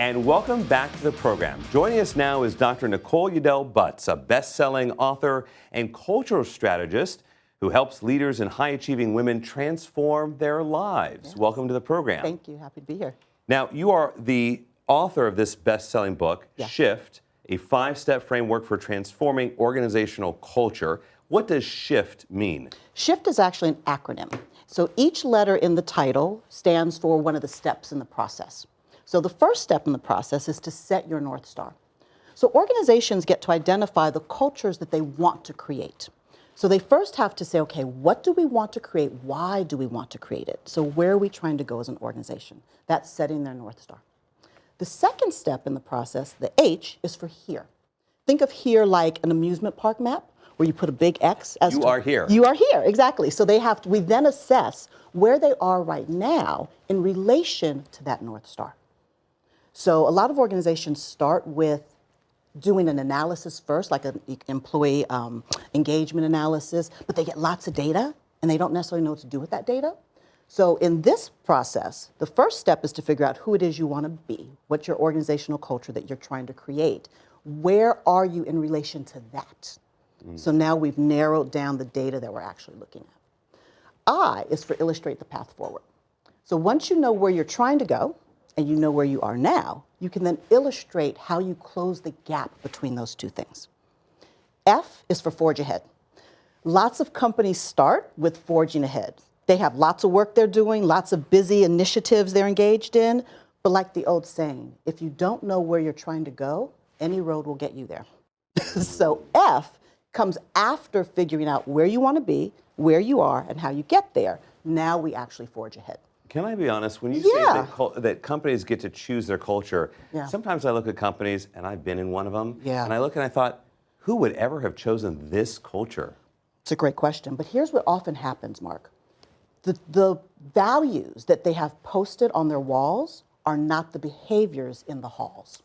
And welcome back to the program. Joining us now is Dr. Nicole Yeldell Butts, a best-selling author and cultural strategist who helps leaders and high-achieving women transform their lives. Yes. Welcome to the program. Thank you. Happy to be here. Now, you are the author of this best-selling book, Yeah. Shift, a 5-step framework for transforming organizational culture. What does SHIFT mean? SHIFT is actually an acronym. So each letter in the title stands for one of the steps in the process. So the first step in the process is to set your North Star. So organizations get to identify the cultures that they want to create. So they first have to say, okay, what do we want to create? Why do we want to create it? So where are we trying to go as an organization? That's setting their North Star. The second step in the process, the H, is for here. Think of here like an amusement park map where you put a big X as You are here. You are here, exactly. So we then assess where they are right now in relation to that North Star. So a lot of organizations start with doing an analysis first, like an employee engagement analysis, but they get lots of data and they don't necessarily know what to do with that data. So in this process, the first step is to figure out who it is you want to be. What's your organizational culture that you're trying to create? Where are you in relation to that? So now we've narrowed down the data that we're actually looking at. I is for illustrate the path forward. So once you know where you're trying to go and you know where you are now, you can then illustrate how you close the gap between those two things. F is for forge ahead. Lots of companies start with forging ahead. They have lots of work they're doing, lots of busy initiatives they're engaged in, but like the old saying, if you don't know where you're trying to go, any road will get you there. So F comes after figuring out where you want to be, where you are, and how you get there. Now we actually forge ahead. Can I be honest? When you say that companies get to choose their culture, sometimes I look at companies, and I've been in one of them, and I look and I thought, who would ever have chosen this culture? It's a great question, but here's what often happens, Mark. The values that they have posted on their walls are not the behaviors in the halls.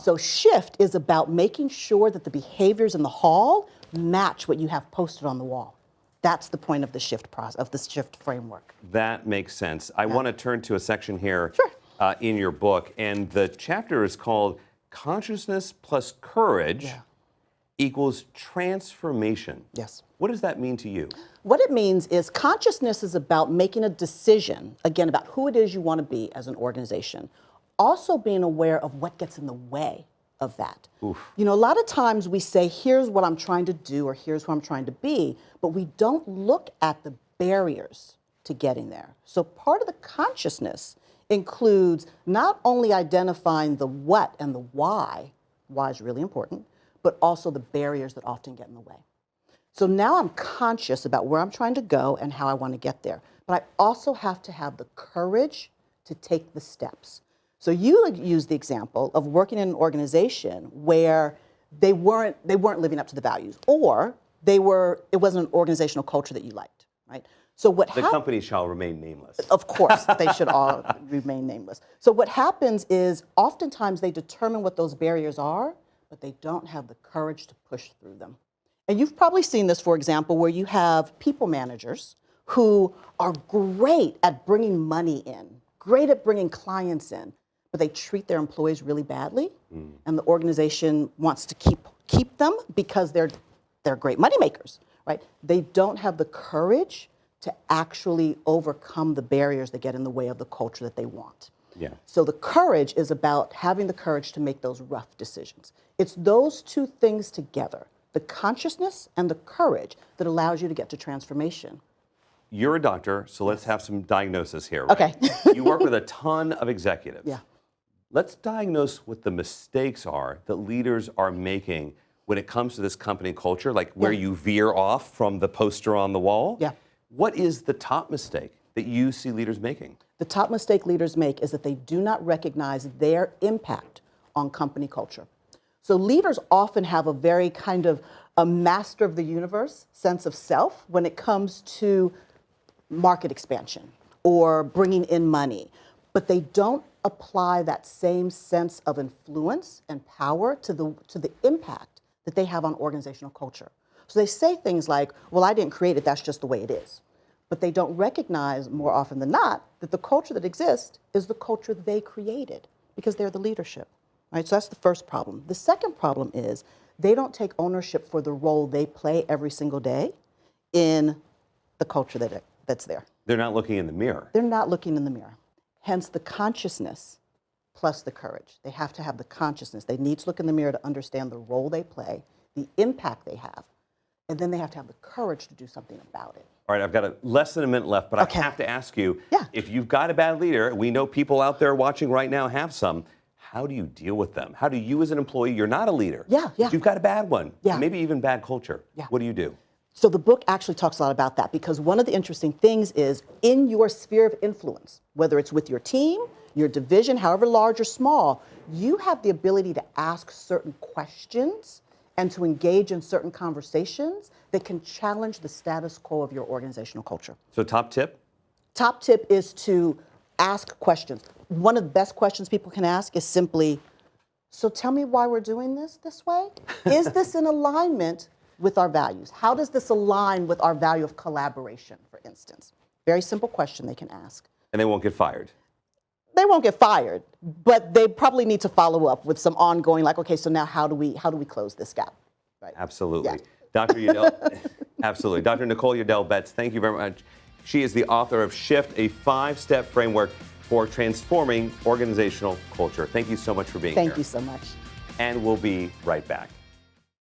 So SHIFT is about making sure that the behaviors in the hall match what you have posted on the wall. That's the point of the SHIFT process, of the SHIFT framework. That makes sense. I want to turn to a section here Sure. In your book, and the chapter is called Consciousness plus Courage equals Transformation. Yes. What does that mean to you? What it means is consciousness is about making a decision, again, about who it is you want to be as an organization. Also being aware of what gets in the way of that. Oof. You know, a lot of times we say, here's what I'm trying to do or here's who I'm trying to be, but we don't look at the barriers to getting there. So part of the consciousness includes not only identifying the what and the why is really important, but also the barriers that often get in the way. So now I'm conscious about where I'm trying to go and how I want to get there. But I also have to have the courage to take the steps. So you use the example of working in an organization where they weren't living up to the values, or it wasn't an organizational culture that you liked, right? So what The company shall remain nameless. Of course, they should all remain nameless. So what happens is oftentimes they determine what those barriers are, but they don't have the courage to push through them. And you've probably seen this, for example, where you have people managers who are great at bringing money in, great at bringing clients in, but they treat their employees really badly, and the organization wants to keep them because they're great money makers, right? They don't have the courage to actually overcome the barriers that get in the way of the culture that they want. Yeah. So the courage is about having the courage to make those rough decisions. It's those two things together, the consciousness and the courage, that allows you to get to transformation. You're a doctor, so let's have some diagnosis here. Right? Okay. You work with a ton of executives. Yeah. Let's diagnose what the mistakes are that leaders are making when it comes to this company culture, like where you veer off from the poster on the wall. Yeah. What is the top mistake that you see leaders making? The top mistake leaders make is that they do not recognize their impact on company culture. So leaders often have a very kind of a master of the universe sense of self when it comes to market expansion or bringing in money, but they don't apply that same sense of influence and power to the impact that they have on organizational culture. So they say things like, well, I didn't create it, that's just the way it is. But they don't recognize, more often than not, that the culture that exists is the culture they created. Because they're the leadership. Right? So that's the first problem. The second problem is they don't take ownership for the role they play every single day in the culture that's there. They're not looking in the mirror. They're not looking in the mirror. Hence the consciousness plus the courage. They have to have the consciousness. They need to look in the mirror to understand the role they play, the impact they have, and then they have to have the courage to do something about it. All right, I've got less than a minute left, but Okay. I have to ask you, Yeah. if you've got a bad leader, we know people out there watching right now have some, how do you deal with them? How do you as an employee, you're not a leader, Yeah. but you've got a bad one, Yeah. maybe even bad culture. Yeah. What do you do? So the book actually talks a lot about that because one of the interesting things is in your sphere of influence, whether it's with your team, your division, however large or small, you have the ability to ask certain questions and to engage in certain conversations that can challenge the status quo of your organizational culture. So top tip? Top tip is to ask questions. One of the best questions people can ask is simply, so tell me why we're doing this way? Is this in alignment with our values? How does this align with our value of collaboration, for instance? Very simple question they can ask. And they won't get fired. They won't get fired, but they probably need to follow up with some ongoing, like, okay, so now how do we close this gap? Right? Absolutely. Yeah. Dr. Yeldell, absolutely. Dr. Nicole Yeldell Butts, thank you very much. She is the author of Shift, a 5-step framework for transforming organizational culture. Thank you so much for being here. Thank you so much. And we'll be right back.